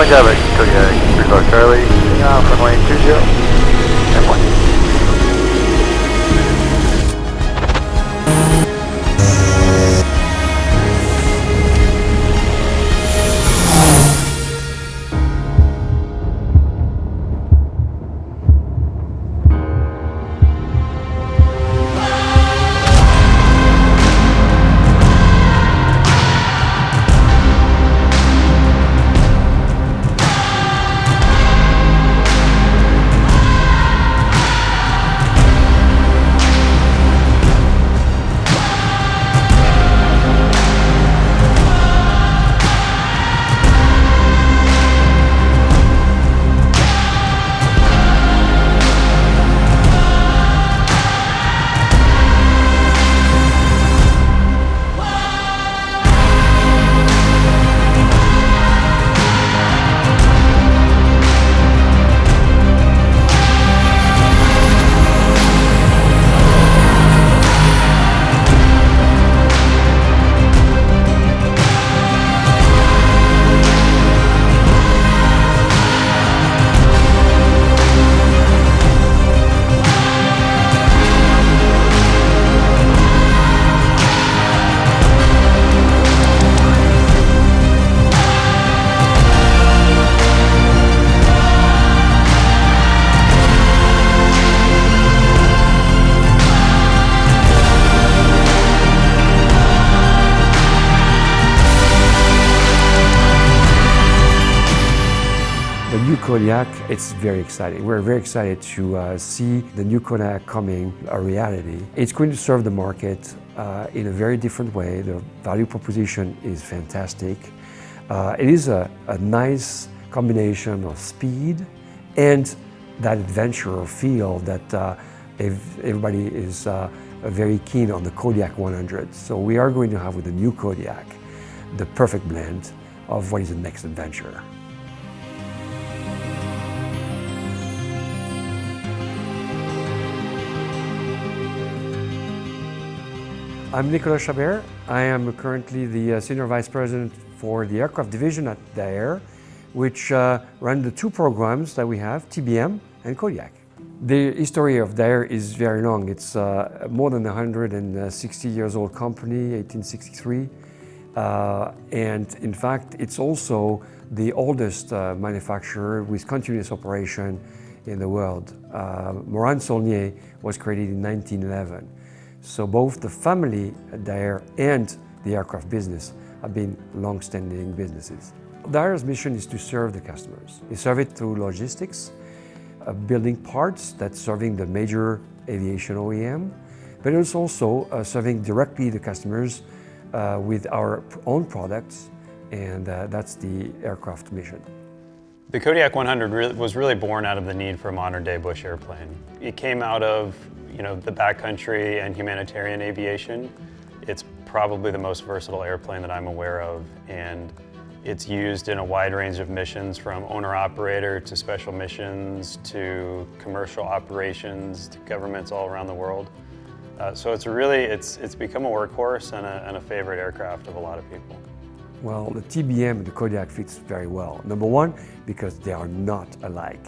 Kodiaq, Kodiaq, Charlie, runway 20, and 1. The new Kodiaq, it's very exciting. We're very excited to see the new Kodiaq coming a reality. It's going to serve the market in a very different way. The value proposition is fantastic. It is a nice combination of speed and that adventure feel that everybody is very keen on the Kodiaq 100. So we are going to have with the new Kodiaq the perfect blend of what is the next adventure. I'm Nicolas Chabert. I am currently the Senior Vice President for the Aircraft Division at Daher, which run the two programs that we have, TBM and Kodiaq. The history of Daher is very long. It's more than 160 years old company, 1863. And in fact, it's also the oldest manufacturer with continuous operation in the world. Morane-Saulnier was created in 1911. So both the family Daher and the aircraft business have been long-standing businesses. Daher's mission is to serve the customers. They serve it through logistics, building parts that's serving the major aviation OEM, but it's also serving directly the customers with our own products, and that's the aircraft mission. The Kodiaq 100 was really born out of the need for a modern-day bush airplane. It came out of the backcountry and humanitarian aviation. It's probably the most versatile airplane that I'm aware of, and it's used in a wide range of missions, from owner-operator to special missions to commercial operations to governments all around the world. So it's become a workhorse and a favorite aircraft of a lot of people. Well, the TBM and the Kodiaq fits very well. Number one, because they are not alike.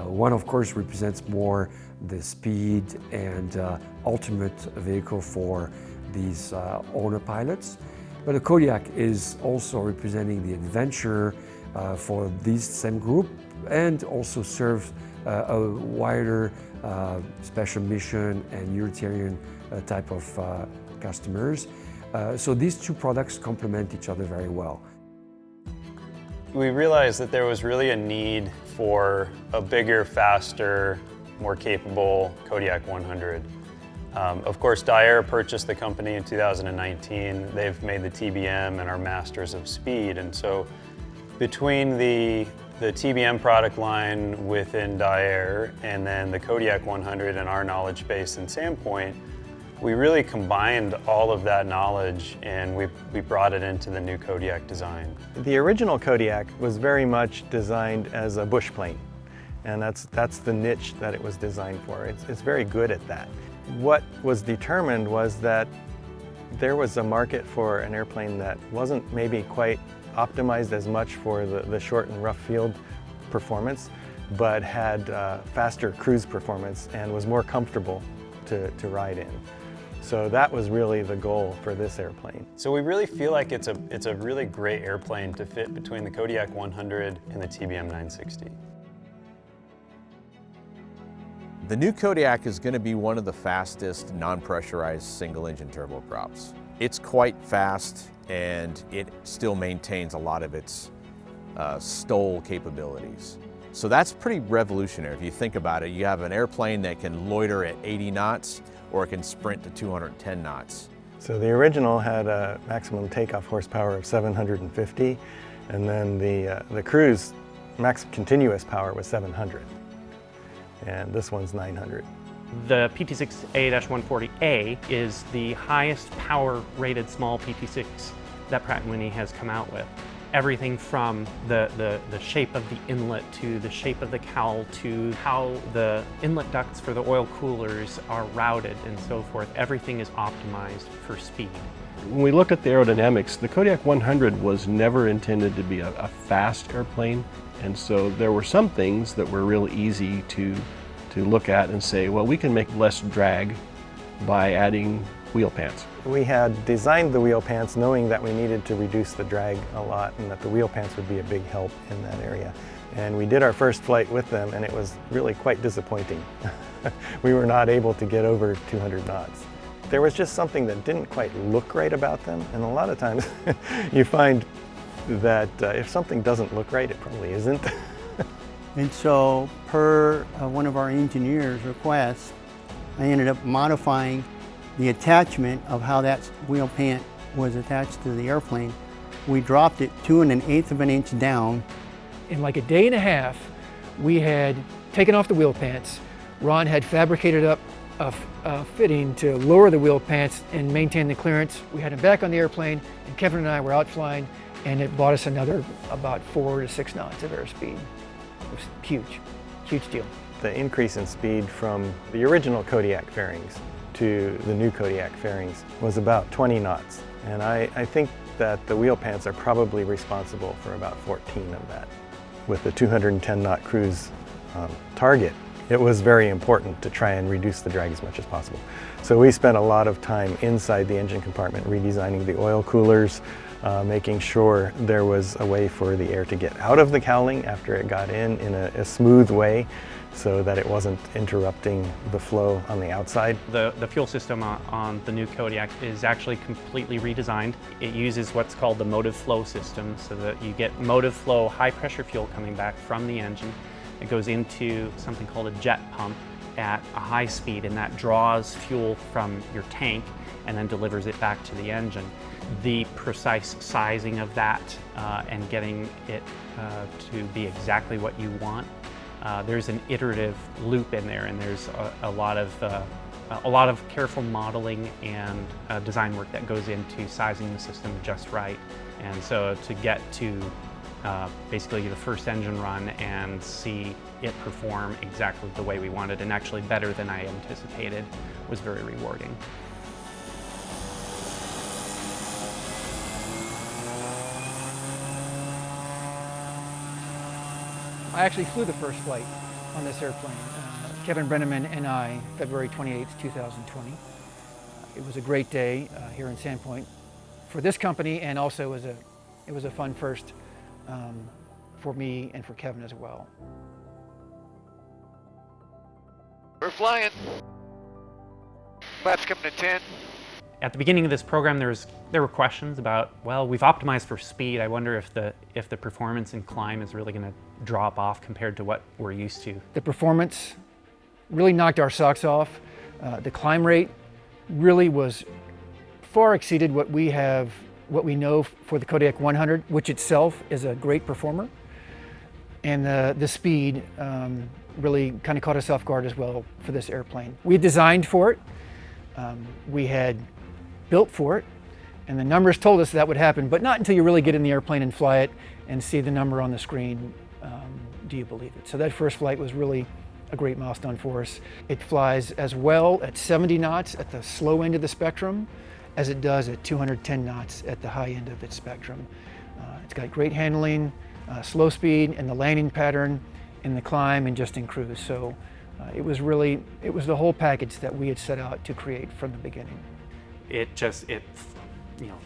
One, of course, represents more the speed and ultimate vehicle for these owner pilots. But the Kodiaq is also representing the adventure for this same group, and also serves a wider special mission and utilitarian type of customers. So these two products complement each other very well. We realized that there was really a need for a bigger, faster, more capable Kodiaq 100. Of course, Daher purchased the company in 2019. They've made the TBM and are masters of speed. And so between the TBM product line within Daher and then the Kodiaq 100 and our knowledge base in Sandpoint, we really combined all of that knowledge, and we brought it into the new Kodiaq design. The original Kodiaq was very much designed as a bush plane, and that's the niche that it was designed for. It's very good at that. What was determined was that there was a market for an airplane that wasn't maybe quite optimized as much for the short and rough field performance, but had faster cruise performance and was more comfortable to ride in. So that was really the goal for this airplane. So we really feel like it's a really great airplane to fit between the Kodiaq 100 and the TBM 960. The new Kodiaq is going to be one of the fastest non-pressurized single-engine turboprops. It's quite fast, and it still maintains a lot of its STOL capabilities. So that's pretty revolutionary. If you think about it, you have an airplane that can loiter at 80 knots, or it can sprint to 210 knots. So the original had a maximum takeoff horsepower of 750, and then the cruise max continuous power was 700, and this one's 900. The PT6A-140A is the highest power rated small PT6 that Pratt & Whitney has come out with. Everything from the shape of the inlet to the shape of the cowl to how the inlet ducts for the oil coolers are routed and so forth. Everything is optimized for speed. When we look at the aerodynamics, the Kodiaq 100 was never intended to be a fast airplane, and so there were some things that were real easy to look at and say, well, we can make less drag by adding wheel pants. We had designed the wheel pants knowing that we needed to reduce the drag a lot and that the wheel pants would be a big help in that area. And we did our first flight with them, and it was really quite disappointing. We were not able to get over 200 knots. There was just something that didn't quite look right about them, and a lot of times you find that if something doesn't look right, it probably isn't. And so, per one of our engineers' requests, I ended up modifying the attachment of how that wheel pant was attached to the airplane. We dropped it 2 1/8 of an inch down. In like a day and a half, we had taken off the wheel pants. Ron had fabricated up a fitting to lower the wheel pants and maintain the clearance. We had him back on the airplane, and Kevin and I were out flying, and it bought us another about 4 to 6 knots of airspeed. It was huge, huge deal. The increase in speed from the original Kodiaq fairings to the new Kodiaq fairings was about 20 knots. And I think that the wheel pants are probably responsible for about 14 of that. With the 210 knot cruise target, it was very important to try and reduce the drag as much as possible. So we spent a lot of time inside the engine compartment redesigning the oil coolers, making sure there was a way for the air to get out of the cowling after it got in a smooth way, so that it wasn't interrupting the flow on the outside. The fuel system on the new Kodiaq is actually completely redesigned. It uses what's called the motive flow system, so that you get motive flow, high pressure fuel coming back from the engine. It goes into something called a jet pump at a high speed, and that draws fuel from your tank and then delivers it back to the engine. The precise sizing of that and getting it to be exactly what you want, there's an iterative loop in there, and there's a lot of careful modeling and design work that goes into sizing the system just right. And so to get to basically the first engine run and see it perform exactly the way we wanted, and actually better than I anticipated, was very rewarding. I actually flew the first flight on this airplane, Kevin Brenneman and I, February 28, 2020. It was a great day here in Sandpoint for this company, and also it was a fun first for me and for Kevin as well. We're flying. Flaps coming to 10. At the beginning of this program, there were questions about, well, we've optimized for speed. I wonder if the performance in climb is really going to drop off compared to what we're used to. The performance really knocked our socks off. The climb rate really was far exceeded what we know for the Kodiaq 100, which itself is a great performer. And the speed really kind of caught us off guard as well for this airplane. We designed for it. We had built for it, and the numbers told us that would happen, but not until you really get in the airplane and fly it and see the number on the screen do you believe it. So that first flight was really a great milestone for us. It flies as well at 70 knots at the slow end of the spectrum as it does at 210 knots at the high end of its spectrum. It's got great handling, slow speed, and the landing pattern, in the climb, and just in cruise. So it was the whole package that we had set out to create from the beginning. It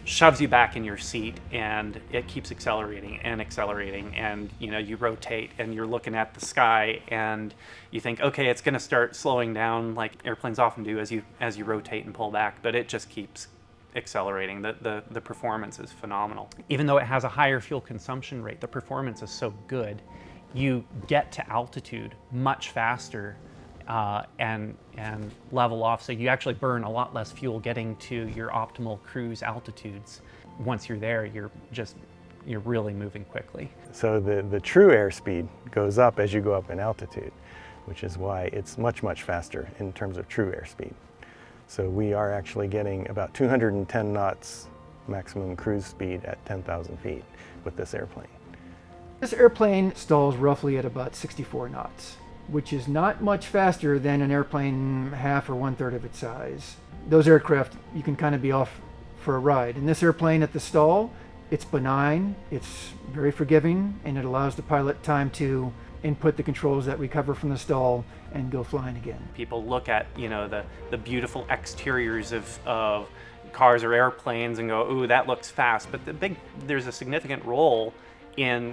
shoves you back in your seat, and it keeps accelerating and accelerating, and you rotate and you're looking at the sky and you think, okay, it's going to start slowing down like airplanes often do as you rotate and pull back, but it just keeps accelerating. The performance is phenomenal. Even though it has a higher fuel consumption rate, the performance is so good. You get to altitude much faster and level off, so you actually burn a lot less fuel getting to your optimal cruise altitudes. Once you're there, you're really moving quickly. So the true airspeed goes up as you go up in altitude, which is why it's much, much faster in terms of true airspeed. So we are actually getting about 210 knots maximum cruise speed at 10,000 feet with this airplane. This airplane stalls roughly at about 64 knots, which is not much faster than an airplane half or 1/3 of its size. Those aircraft, you can kind of be off for a ride. In this airplane at the stall, it's benign, it's very forgiving, and it allows the pilot time to input the controls that recover from the stall and go flying again. People look at the beautiful exteriors of cars or airplanes and go, ooh, that looks fast, but there's a significant role in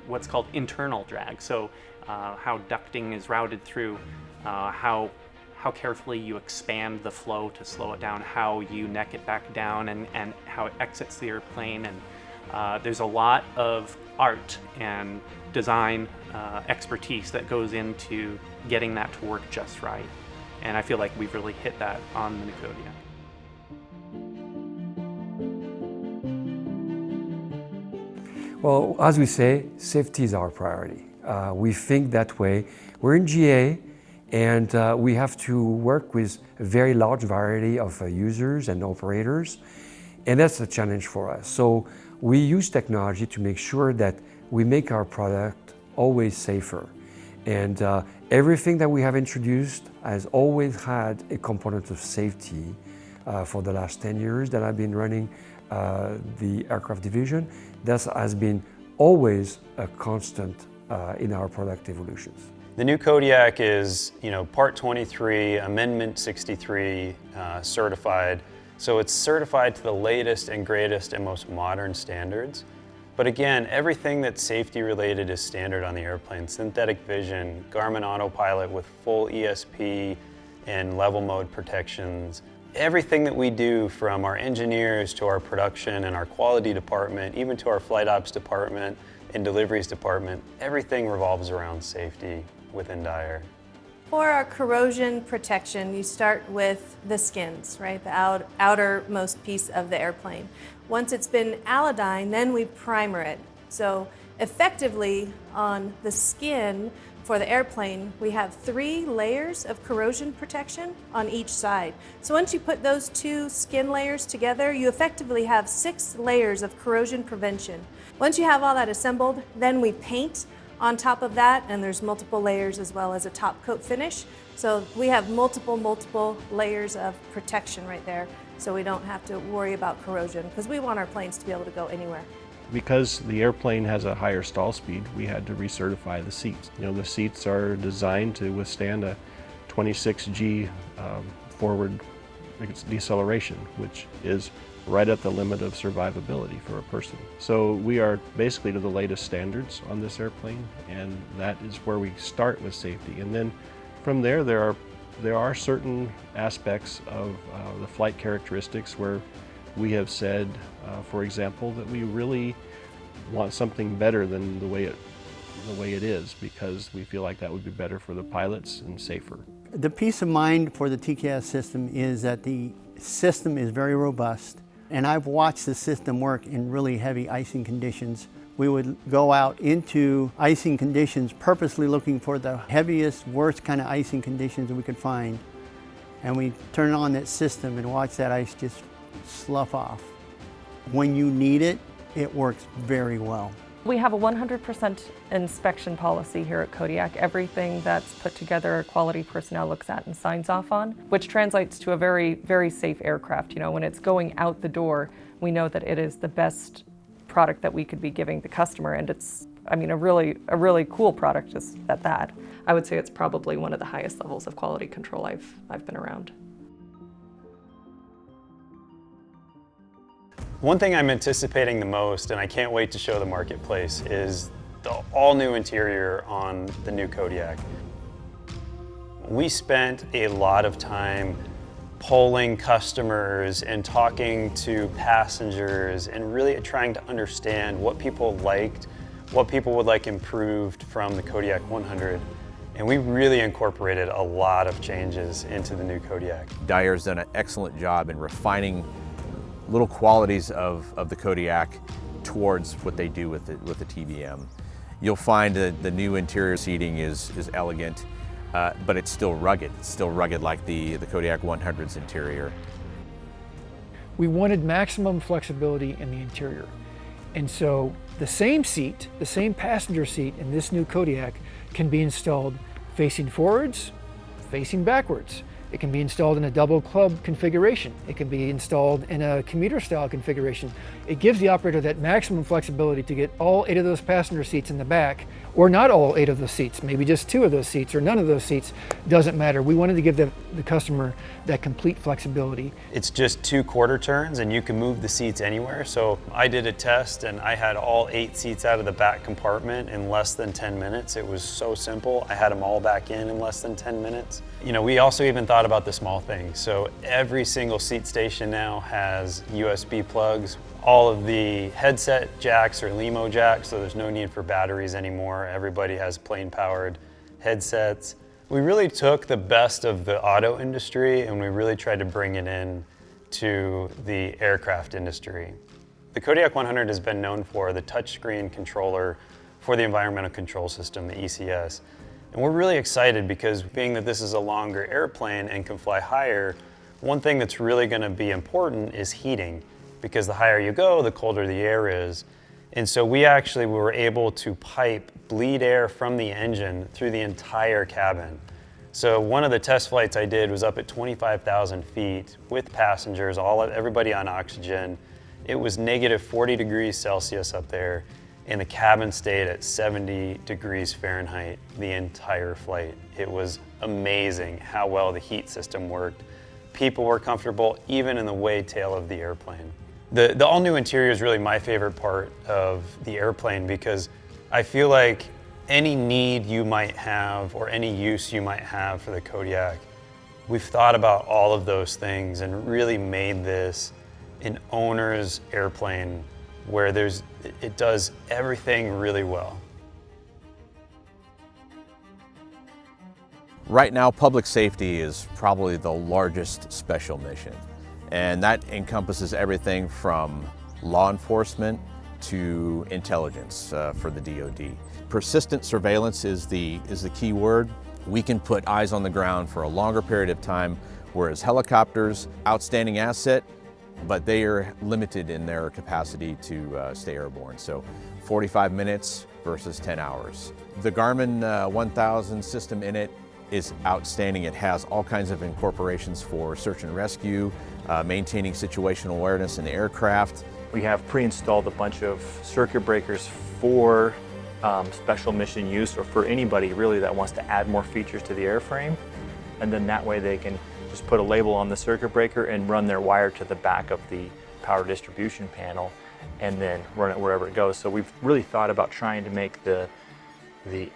what's called internal drag. So how ducting is routed through, how carefully you expand the flow to slow it down, how you neck it back down, and how it exits the airplane. And there's a lot of art and design expertise that goes into getting that to work just right. And I feel like we've really hit that on the new Kodiaq. Well, as we say, safety is our priority. We think that way. We're in GA, and we have to work with a very large variety of users and operators, and that's a challenge for us. So we use technology to make sure that we make our product always safer. And everything that we have introduced has always had a component of safety for the last 10 years that I've been running the aircraft division. That has been always a constant in our product evolutions. The new Kodiaq is, Part 23, Amendment 63 certified. So it's certified to the latest and greatest and most modern standards. But again, everything that's safety related is standard on the airplane. Synthetic vision, Garmin autopilot with full ESP and level mode protections. Everything that we do, from our engineers to our production and our quality department, even to our flight ops department and deliveries department, everything revolves around safety within Daher. For our corrosion protection, you start with the skins, right? The outermost piece of the airplane. Once it's been aerodyned, then we primer it. So effectively on the skin for the airplane, we have 3 layers of corrosion protection on each side. So once you put those 2 skin layers together, you effectively have 6 layers of corrosion prevention. Once you have all that assembled, then we paint on top of that, and there's multiple layers as well as a top coat finish. So we have multiple layers of protection right there, so we don't have to worry about corrosion, because we want our planes to be able to go anywhere. Because the airplane has a higher stall speed, we had to recertify the seats. The seats are designed to withstand a 26G forward deceleration, which is right at the limit of survivability for a person. So we are basically to the latest standards on this airplane, and that is where we start with safety. And then from there are certain aspects of the flight characteristics where we have said, for example, that we really want something better than the way it is, because we feel like that would be better for the pilots and safer. The peace of mind for the TKS system is that the system is very robust, and I've watched the system work in really heavy icing conditions. We would go out into icing conditions purposely looking for the heaviest, worst kind of icing conditions that we could find, and we turn on that system and watch that ice just slough off. When you need it, it works very well. We have a 100% inspection policy here at Kodiak. Everything that's put together, our quality personnel looks at and signs off on, which translates to a very, very safe aircraft. When it's going out the door, we know that it is the best product that we could be giving the customer, and it's, I mean, a really cool product just at that. I would say it's probably one of the highest levels of quality control I've been around. One thing I'm anticipating the most, and I can't wait to show the marketplace, is the all-new interior on the new Kodiaq. We spent a lot of time polling customers and talking to passengers and really trying to understand what people liked, what people would like improved from the Kodiaq 100. And we really incorporated a lot of changes into the new Kodiaq. Daewoo's done an excellent job in refining little qualities of the Kodiaq towards what they do with the TBM. You'll find that the new interior seating is elegant, but it's still rugged. It's still rugged like the Kodiaq 100's interior. We wanted maximum flexibility in the interior. And so the same seat, the same passenger seat in this new Kodiaq can be installed facing forwards, facing backwards. It can be installed in a double club configuration. It can be installed in a commuter style configuration. It gives the operator that maximum flexibility to get all 8 of those passenger seats in the back, or not all 8 of those seats, maybe just 2 of those seats or none of those seats, doesn't matter. We wanted to give the customer that complete flexibility. It's just 2 quarter turns and you can move the seats anywhere. So I did a test and I had all 8 seats out of the back compartment in less than 10 minutes. It was so simple. I had them all back in less than 10 minutes. You know, we also even thought about the small things. So every single seat station now has USB plugs. All of the headset jacks are LEMO jacks, so there's no need for batteries anymore. Everybody has plane powered headsets. We really took the best of the auto industry and we really tried to bring it in to the aircraft industry. The Kodiaq 100 has been known for the touchscreen controller for the environmental control system, the ECS. And we're really excited because being that this is a longer airplane and can fly higher, one thing that's really going to be important is heating, because the higher you go, the colder the air is. And so we actually were able to pipe bleed air from the engine through the entire cabin. So one of the test flights I did was up at 25,000 feet with passengers, everybody on oxygen. It was negative 40 degrees Celsius up there, and the cabin stayed at 70 degrees Fahrenheit the entire flight. It was amazing how well the heat system worked. People were comfortable, even in the way tail of the airplane. The all-new interior is really my favorite part of the airplane because I feel like any need you might have or any use you might have for the Kodiaq, we've thought about all of those things and really made this an owner's airplane where it does everything really well. Right now, public safety is probably the largest special mission. And that encompasses everything from law enforcement to intelligence for the DoD. Persistent surveillance is the key word. We can put eyes on the ground for a longer period of time, whereas helicopters, outstanding asset, but they are limited in their capacity to stay airborne. So 45 minutes versus 10 hours. The Garmin 1000 system in it is outstanding. It has all kinds of incorporations for search and rescue, maintaining situational awareness in the aircraft. We have pre-installed a bunch of circuit breakers for special mission use, or for anybody really that wants to add more features to the airframe. And then that way they can just put a label on the circuit breaker and run their wire to the back of the power distribution panel and then run it wherever it goes. So we've really thought about trying to make the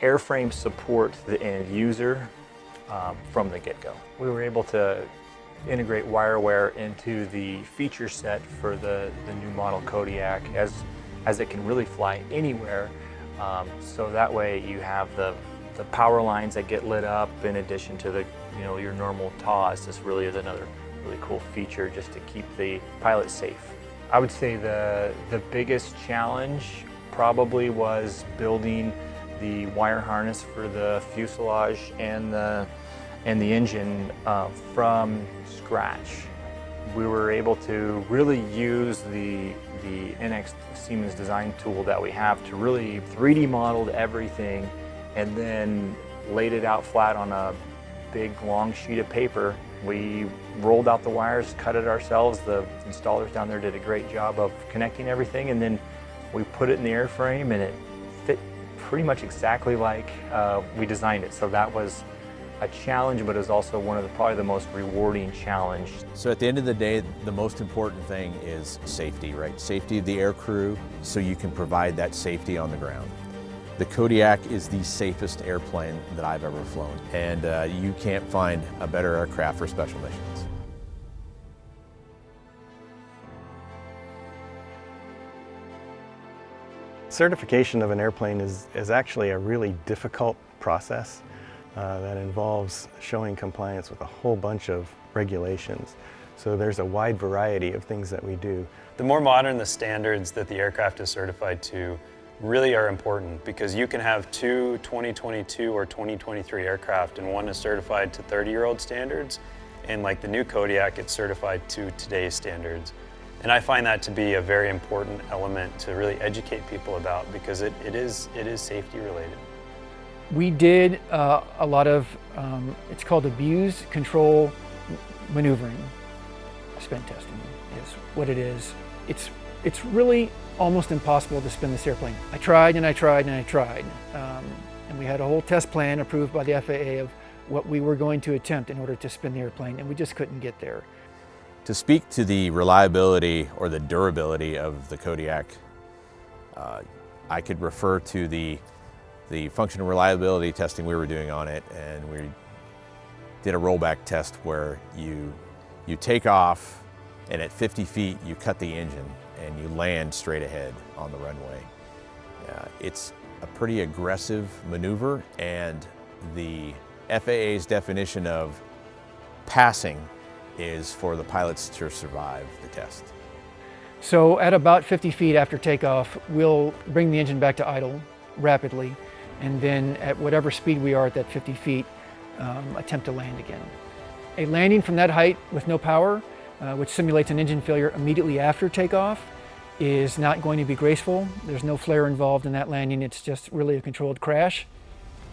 airframe support the end user from the get-go. We were able to integrate WireWare into the feature set for the new model Kodiaq as it can really fly anywhere. So that way you have the power lines that get lit up in addition to the your normal TAWs. This really is another really cool feature just to keep the pilot safe. I would say the biggest challenge probably was building the wire harness for the fuselage and the engine from scratch. We were able to really use the NX Siemens design tool that we have to really 3D modeled everything and then laid it out flat on a big long sheet of paper. We rolled out the wires, cut it ourselves. The installers down there did a great job of connecting everything, and then We put it in the airframe and it fit pretty much exactly like we designed it. So that was a challenge, but it was also one of probably the most rewarding challenge. So at the end of the day, the most important thing is safety, right? Safety of the air crew, so you can provide that safety on the ground. The Kodiak is the safest airplane that I've ever flown, and you can't find a better aircraft for special missions. Certification of an airplane is actually a really difficult process that involves showing compliance with a whole bunch of regulations. So there's a wide variety of things that we do. The more modern the standards that the aircraft is certified to really are important, because you can have two 2022 or 2023 aircraft and one is certified to 30-year-old standards, and like the new Kodiak, it's certified to today's standards. And I find that to be a very important element to really educate people about, because it is safety related. We did a lot of, it's called abuse control maneuvering. Spin testing is what it is. It's really almost impossible to spin this airplane. I tried and I tried and I tried. And we had a whole test plan approved by the FAA of what we were going to attempt in order to spin the airplane, and we just couldn't get there. To speak to the reliability or the durability of the Kodiak, I could refer to the functional reliability testing we were doing on it, and we did a rollback test where you take off, and at 50 feet you cut the engine and you land straight ahead on the runway. It's a pretty aggressive maneuver, and the FAA's definition of passing is for the pilots to survive the test. So at about 50 feet after takeoff, we'll bring the engine back to idle rapidly, and then at whatever speed we are at that 50 feet, attempt to land again. A landing from that height with no power, which simulates an engine failure immediately after takeoff, is not going to be graceful. There's no flare involved in that landing. It's just really a controlled crash.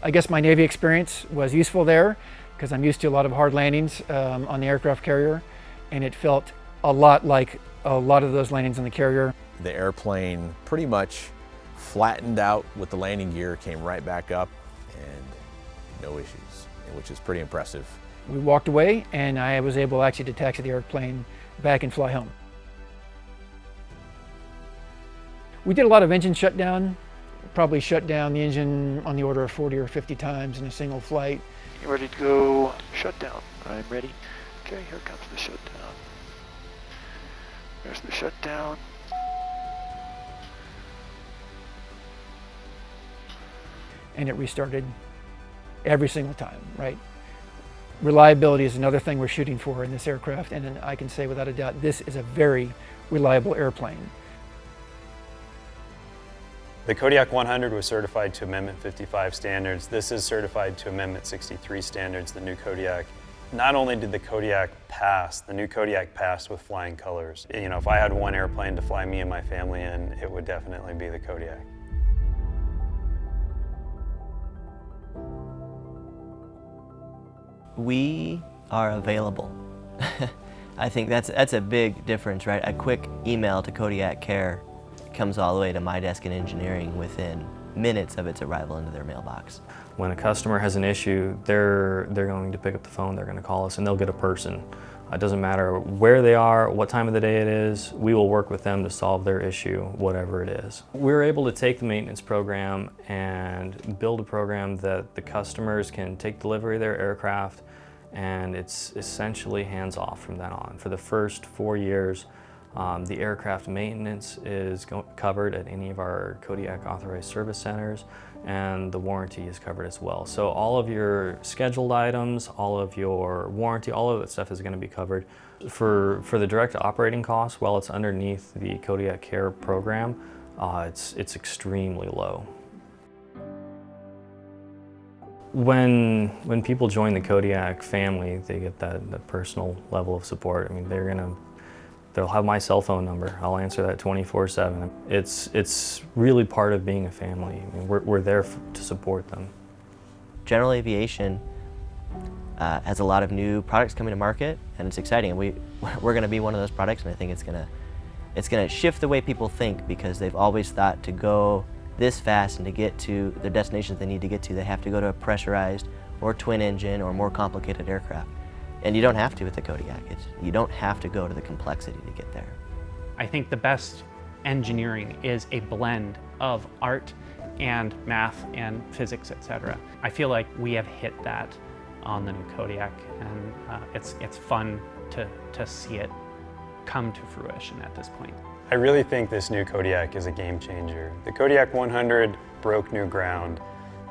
I guess my Navy experience was useful there, because I'm used to a lot of hard landings on the aircraft carrier, and it felt a lot like a lot of those landings on the carrier. The airplane pretty much flattened out with the landing gear, came right back up, and no issues, which is pretty impressive. We walked away, and I was able actually to taxi the airplane back and fly home. We did a lot of engine shutdown, probably shut down the engine on the order of 40 or 50 times in a single flight. You ready to go shutdown? I'm ready. Okay, here comes the shutdown. There's the shutdown. And it restarted every single time, right? Reliability is another thing we're shooting for in this aircraft, and I can say without a doubt, this is a very reliable airplane. The Kodiaq 100 was certified to Amendment 55 standards. This is certified to Amendment 63 standards, the new Kodiaq. Not only did the Kodiaq pass, the new Kodiaq passed with flying colors. You know, if I had one airplane to fly me and my family in, it would definitely be the Kodiaq. We are available. I think that's a big difference, right? A quick email to Kodiak Care comes all the way to my desk in engineering within minutes of its arrival into their mailbox. When a customer has an issue, they're going to pick up the phone, they're going to call us, and they'll get a person. It doesn't matter where they are, what time of the day it is, we will work with them to solve their issue, whatever it is. We're able to take the maintenance program and build a program that the customers can take delivery of their aircraft, and it's essentially hands-off from then on. For the first 4 years, the aircraft maintenance is covered at any of our Kodiak authorized service centers, and the warranty is covered as well. So all of your scheduled items, all of your warranty, all of that stuff is going to be covered. For the direct operating costs, while it's underneath the Kodiak Care program, it's extremely low. When people join the Kodiak family, they get that personal level of support. I mean, they'll have my cell phone number. I'll answer that 24/7. It's really part of being a family. I mean, we're there to support them. General aviation has a lot of new products coming to market, and it's exciting. And we're going to be one of those products, and I think it's going to It's going to shift the way people think because they've always thought to go this fast and to get to the destinations they need to get to, they have to go to a pressurized or twin engine or more complicated aircraft. And you don't have to with the Kodiak. You don't have to go to the complexity to get there. I think the best engineering is a blend of art and math and physics, etc. I feel like we have hit that on the new Kodiak, and it's fun to see it come to fruition at this point. I really think this new Kodiak is a game changer. The Kodiak 100 broke new ground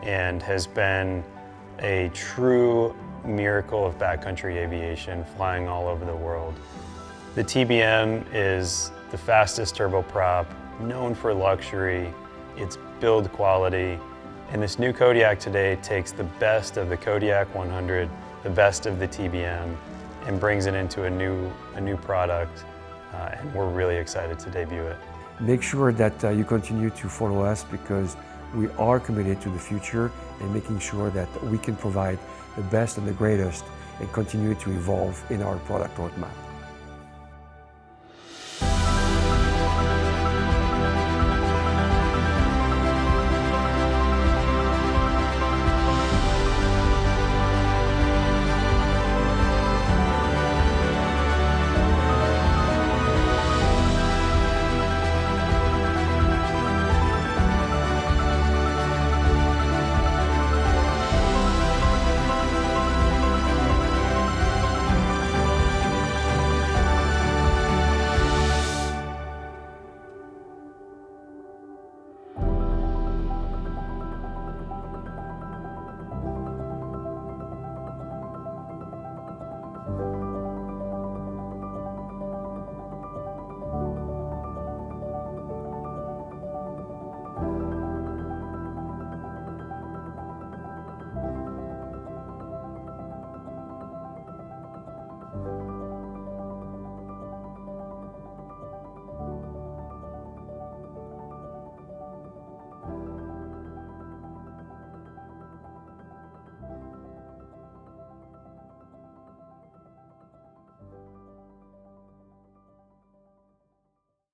and has been a true miracle of backcountry aviation, flying all over the world. The TBM is the fastest turboprop, known for luxury, its build quality, and this new Kodiak today takes the best of the Kodiak 100, the best of the TBM, and brings it into a new product, and we're really excited to debut it. Make sure that you continue to follow us because we are committed to the future and making sure that we can provide the best and the greatest and continue to evolve in our product roadmap.